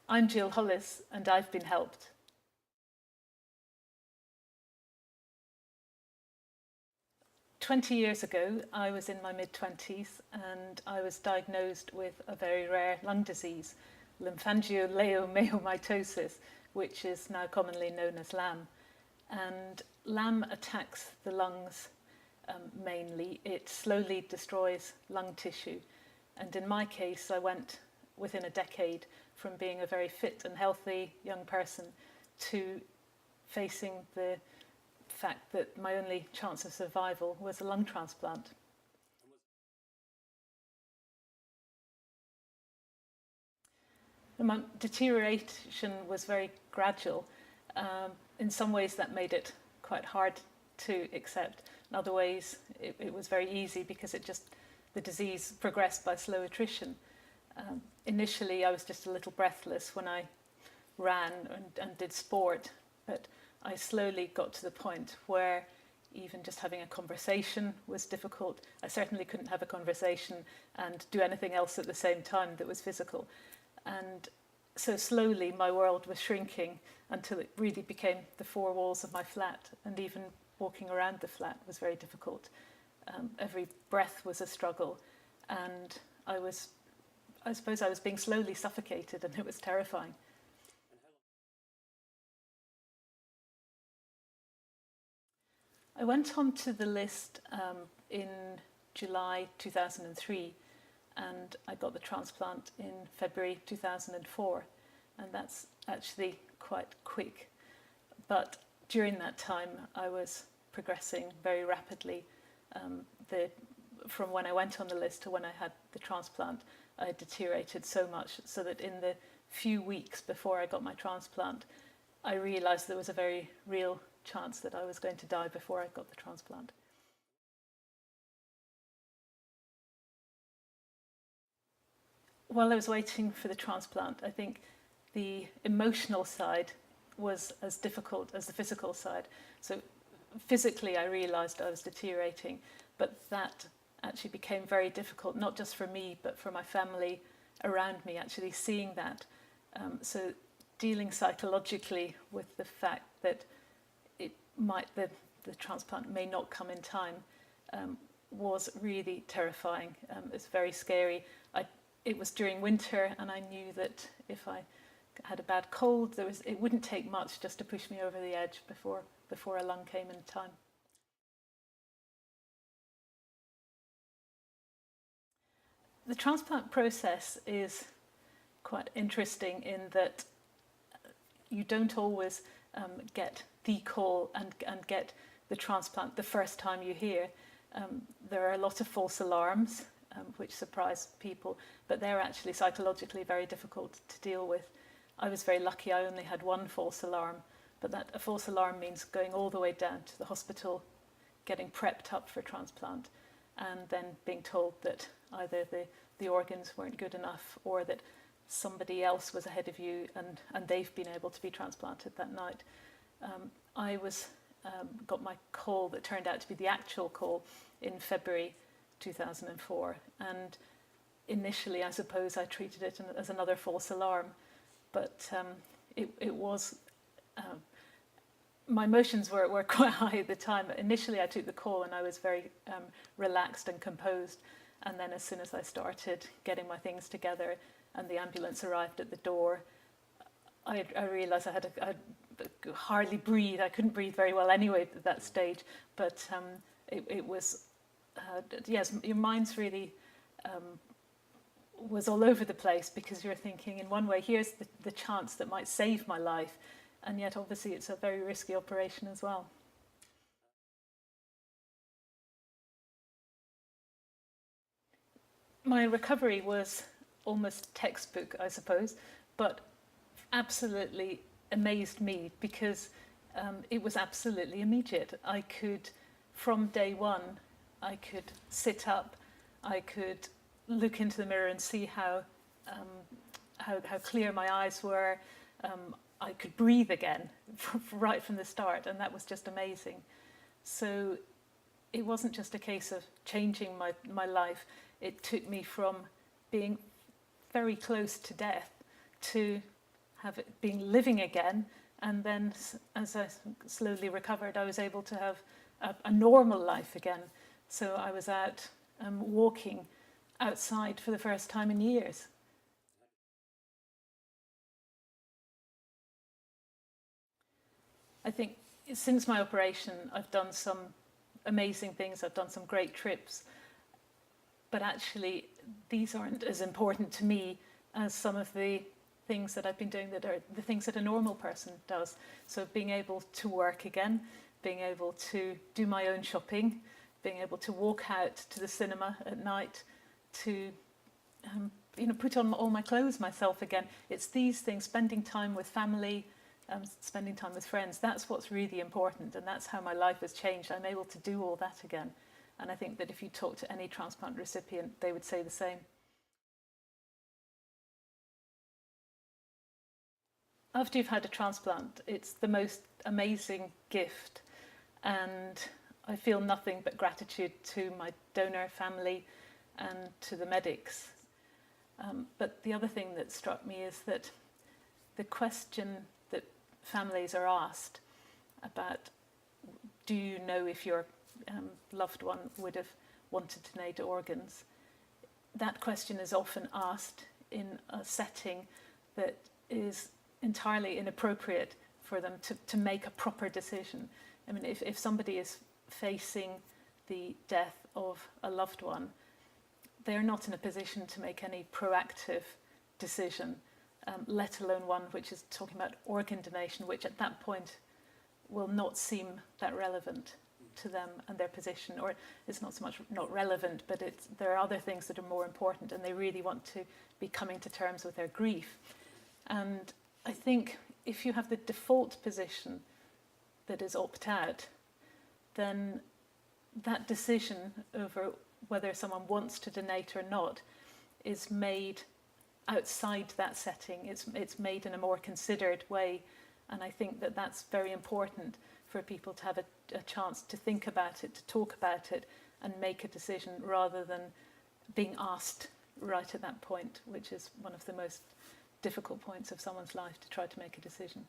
I'm Jill Hollis, and I've been helped. "20 years ago, I was in my mid-20s and I was diagnosed with a very rare lung disease, lymphangioliomyomatosis, which is now commonly known as LAM. And LAM attacks the lungs mainly. It slowly destroys lung tissue. And in my case, I went within a decade from being a very fit and healthy young person to facing the fact that my only chance of survival was a lung transplant. My deterioration was very gradual. In some ways that made it quite hard to accept. In other ways it was very easy because the disease progressed by slow attrition. Initially I was just a little breathless when I ran and did sport, but I slowly got to the point where even just having a conversation was difficult. I certainly couldn't have a conversation and do anything else at the same time that was physical. And so slowly my world was shrinking until it really became the four walls of my flat, and even walking around the flat was very difficult. Every breath was a struggle, and I suppose I was being slowly suffocated, and it was terrifying. I went onto the list in July 2003, and I got the transplant in February 2004, and that's actually quite quick. But during that time, I was progressing very rapidly. From when I went on the list to when I had the transplant, I deteriorated so much so that in the few weeks before I got my transplant, I realised there was a very real chance that I was going to die before I got the transplant. While I was waiting for the transplant, I think the emotional side was as difficult as the physical side. So physically I realised I was deteriorating, but that actually became very difficult, not just for me, but for my family around me, actually seeing that. So dealing psychologically with the fact that the transplant may not come in time was really terrifying. It's very scary. It was during winter, and I knew that if I had a bad cold, it wouldn't take much just to push me over the edge before a lung came in time. The transplant process is quite interesting in that you don't always get the call and get the transplant the first time you hear. There are a lot of false alarms, which surprise people, but they're actually psychologically very difficult to deal with. I was very lucky, I only had one false alarm, but a false alarm means going all the way down to the hospital, getting prepped up for transplant, and then being told that either the organs weren't good enough or that somebody else was ahead of you and they've been able to be transplanted that night. I got my call that turned out to be the actual call in February 2004, and initially I suppose I treated it as another false alarm, but it was my emotions were quite high at the time. Initially I took the call and I was very relaxed and composed, and then as soon as I started getting my things together and the ambulance arrived at the door, I realised I hardly breathe. I couldn't breathe very well anyway at that stage, but it was yes, your mind's really was all over the place, because you're thinking in one way, here's the chance that might save my life, and yet obviously it's a very risky operation as well. My recovery was almost textbook, I suppose, but absolutely amazed me because it was absolutely immediate. From day one, I could sit up, I could look into the mirror and see how clear my eyes were. I could breathe again right from the start, and that was just amazing. So it wasn't just a case of changing my life. It took me from being very close to death to being living again, and then as I slowly recovered, I was able to have a normal life again. So I was out walking outside for the first time in years. I think since my operation, I've done some amazing things. I've done some great trips, but actually these aren't as important to me as some of the things that I've been doing that are the things that a normal person does. So being able to work again, being able to do my own shopping, being able to walk out to the cinema at night, to put on all my clothes myself again. It's these things, spending time with family, spending time with friends. That's what's really important, and that's how my life has changed. I'm able to do all that again. And I think that if you talk to any transplant recipient, they would say the same. After you've had a transplant, it's the most amazing gift, and I feel nothing but gratitude to my donor family and to the medics. But the other thing that struck me is that the question that families are asked about, do you know if your loved one would have wanted to donate organs, that question is often asked in a setting that is entirely inappropriate for them to make a proper decision. I mean, if somebody is facing the death of a loved one, they're not in a position to make any proactive decision, let alone one which is talking about organ donation, which at that point will not seem that relevant to them and their position, or it's not so much not relevant, but there are other things that are more important, and they really want to be coming to terms with their grief. And I think if you have the default position that is opt out, then that decision over whether someone wants to donate or not is made outside that setting. It's made in a more considered way, and I think that that's very important for people to have a chance to think about it, to talk about it, and make a decision rather than being asked right at that point, which is one of the most difficult points of someone's life, to try to make a decision.